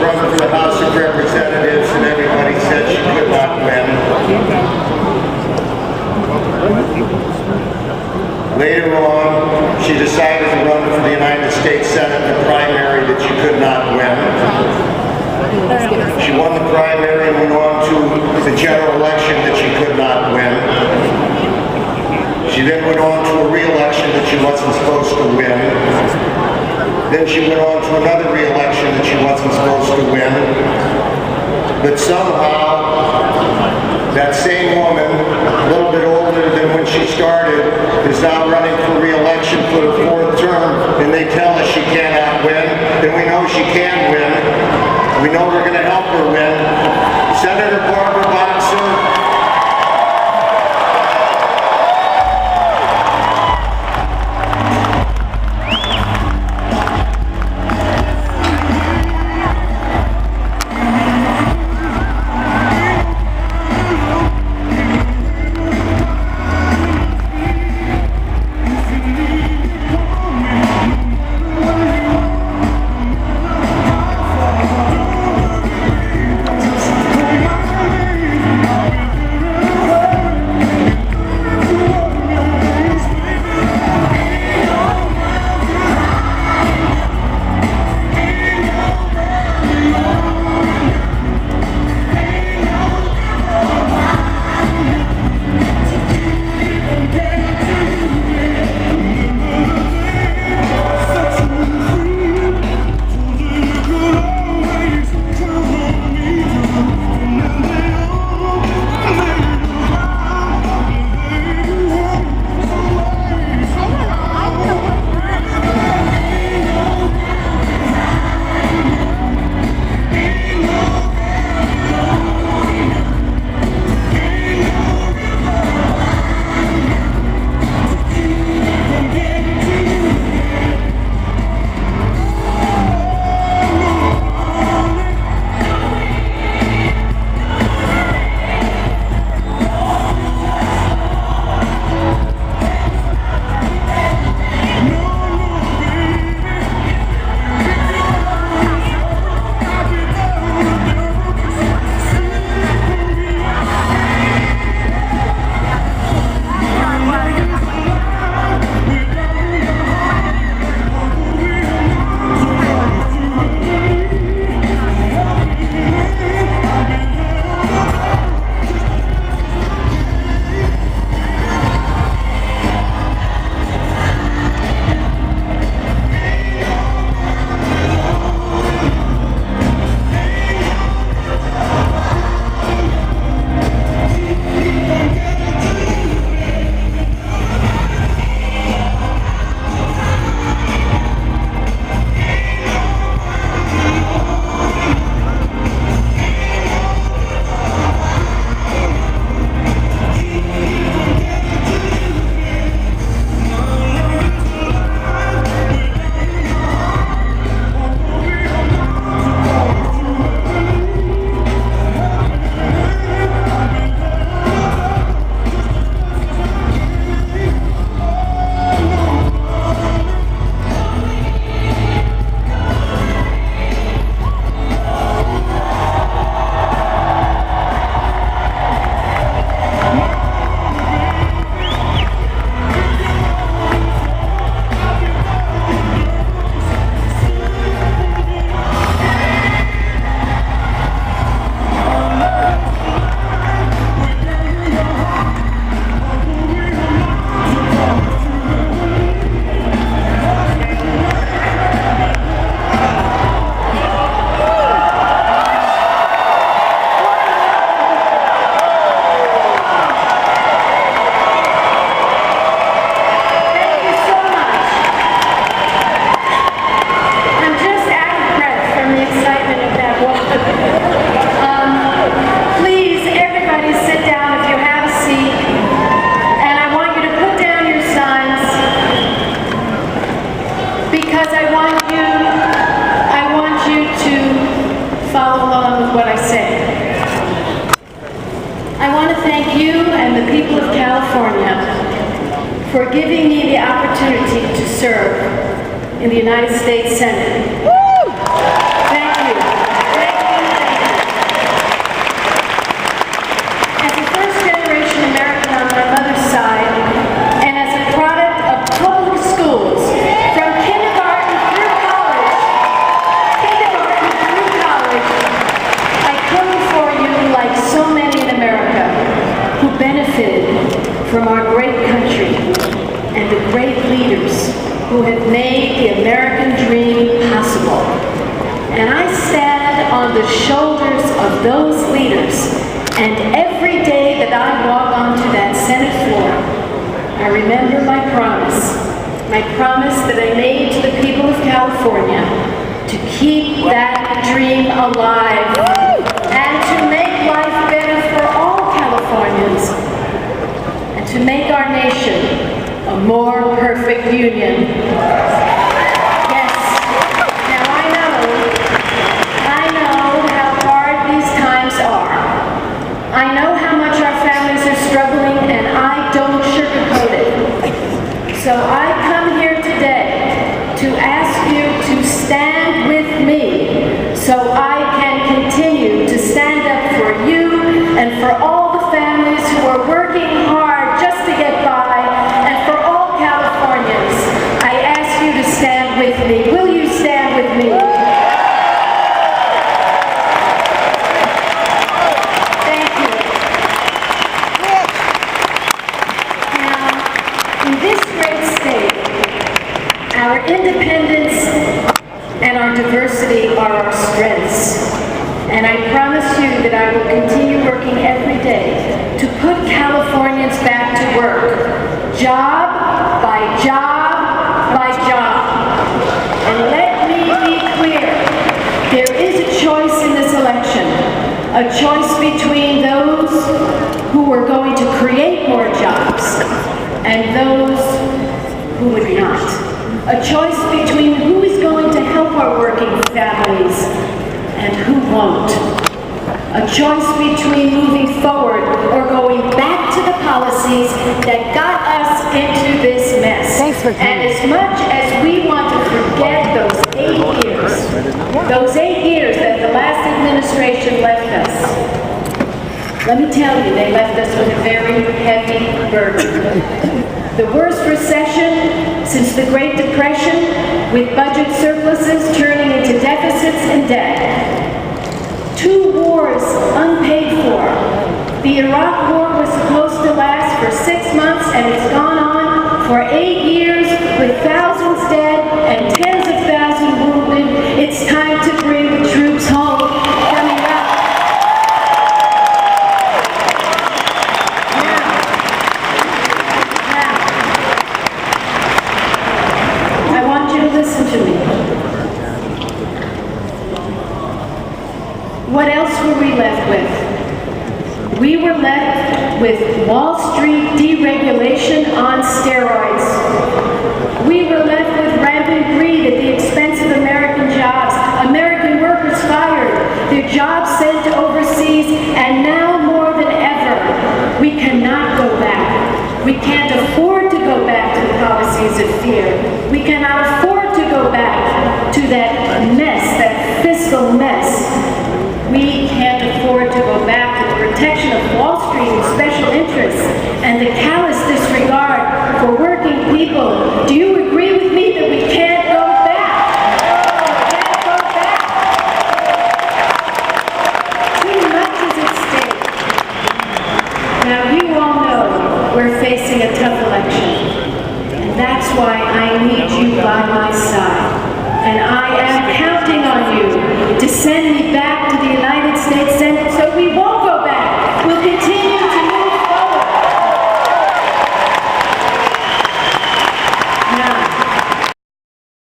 run for the House of Representatives, and everybody said she could not win. Later on, she decided to run for the United States Senate in a primary that she could not win. She won the primary and went on to the general election that she could not win. She then went on to a re-election that she wasn't supposed to win. Then she went on to another re-election that she wasn't supposed to win. But somehow, that same woman, a little bit older than when she started, is now running for re-election for the 4th term, and they tell us she cannot win, and we know she can win. We know we're going to help her win. Senator Barbara Boxer. the people of California for giving me the opportunity to serve in the United States Senate. Thank you. from our great country and the great leaders who have made the American dream possible. And I stand on the shoulders of those leaders, and every day that I walk onto that Senate floor, I remember my promise that I made to the people of California to keep that dream alive and to make life better for all Californians and to make our nation a more perfect union. Yes. Now I know how hard these times are. I know how much our families are struggling, and I don't sugarcoat it. So I come here today to ask you to stand with me so I can continue to stand up for you and for all the families who are working hard just to get by, and for all Californians. I ask you to stand with me. Will you stand with me? Thank you. Now, in this great state, our independence and our diversity are our strengths. And I promise you that I will continue working every day to put Californians back to work, job by job by job. And let me be clear, there is a choice in this election, a choice between those who are going to create more jobs and those who would not. A choice between who is going to help our working families and who won't. A choice between moving forward or going back to the policies that got us into this mess. Thanks for coming. And as much as we want to forget those 8 years that the last administration left us, let me tell you, they left us with a very heavy burden. The worst recession since the Great Depression, with budget surpluses turning into deficits and debt. 2 wars unpaid for. The Iraq War was supposed to last for 6 months, and it's gone on for 8 years with thousands dead and tens of thousands wounded. It's time to bring the troops home. Coming up. Now, I want you to listen to me. What else were we left with? We were left with Wall Street deregulation on steroids. We were left with rampant greed at the expense of American jobs, American workers fired, their jobs sent overseas, and now more than ever, we cannot go back. We can't afford to go back to the policies of fear. We cannot afford to go back to that mess, that fiscal mess. We can't afford to go back to the protection of Wall Street and special interests and the callous disregard for working people. Do you agree with me that we can't go back? We can't go back. Too much is at stake. Now, you all know we're facing a tough election, and that's why I need you by my side. And I am counting on you to send me back